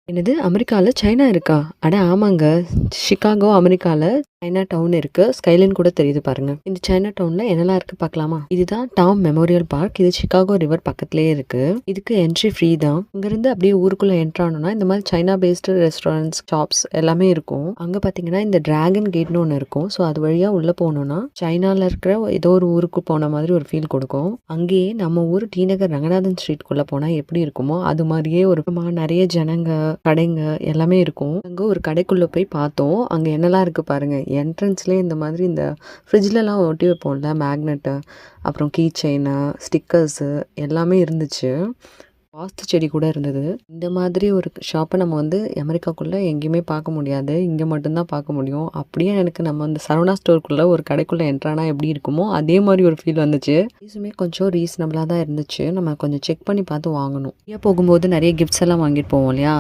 என்னது அமெரிக்கால சைனா இருக்கா? அட ஆமாங்க. சிகாகோ அமெரிக்கால சைனா டவுன் இருக்கு. ஸ்கைலைன் கூட தெரியுது பாருங்க. இந்த சைனா டவுன்ல என்னலாம் இருக்கு பார்க்கலாமா? இதுதான் டாம் மெமோரியல் பார்க். இது சிகாகோ ரிவர் பக்கத்திலேயே இருக்கு. இதுக்கு என்ட்ரி ஃப்ரீ தான். இங்கிருந்து அப்படியே ஊருக்குள்ள என்டர் ஆனோம்னா இந்த மாதிரி சைனா பேஸ்டு ரெஸ்டாரண்ட்ஸ், ஷாப்ஸ் எல்லாமே இருக்கும். அங்க பார்த்தீங்கன்னா இந்த டிராகன் கேட்னு ஒண்ணு இருக்கும். ஸோ அது வழியா உள்ள போனோம்னா சைனால இருக்கிற ஏதோ ஒரு ஊருக்கு போன மாதிரி ஒரு ஃபீல் கொடுக்கும். அங்கேயே நம்ம ஊர் டி நகர் ரங்கநாதன் ஸ்ட்ரீட்குள்ள போனா எப்படி இருக்குமோ அது மாதிரியே ஒரு நிறைய ஜனங்க, கடைங்க எல்லாமே இருக்கும். அங்க ஒரு கடைக்குள்ள போய் பார்த்தோம். அங்க என்னலாம் இருக்கு பாருங்க. என்ட்ரன்ஸ்லயே இந்த மாதிரி இந்த ஃப்ரிட்ஜ்லலாம் ஒட்டி வைப்போம்ல மேக்னெட்டு, அப்புறம் கீ செயினு, ஸ்டிக்கர்ஸு எல்லாமே இருந்துச்சு. வாஸ்து செடி கூட இருந்தது. இந்த மாதிரி ஒரு ஷாப்பை நம்ம வந்து அமெரிக்காக்குள்ள எங்கேயுமே பார்க்க முடியாது. இங்க மட்டும் தான் பார்க்க முடியும். அப்படியே எனக்கு நம்ம அந்த சரவணா ஸ்டோருக்குள்ள ஒரு கடைக்குள்ள என்ட்ரானா எப்படி இருக்குமோ அதே மாதிரி ஒரு ஃபீல் வந்துச்சு. ஃபீஸுமே கொஞ்சம் ரீசனபிளா தான் இருந்துச்சு. நம்ம கொஞ்சம் செக் பண்ணி பார்த்து வாங்கணும். வெளிய போகும்போது நிறைய கிஃப்ட்ஸ் எல்லாம் வாங்கிட்டு போவோம் இல்லையா?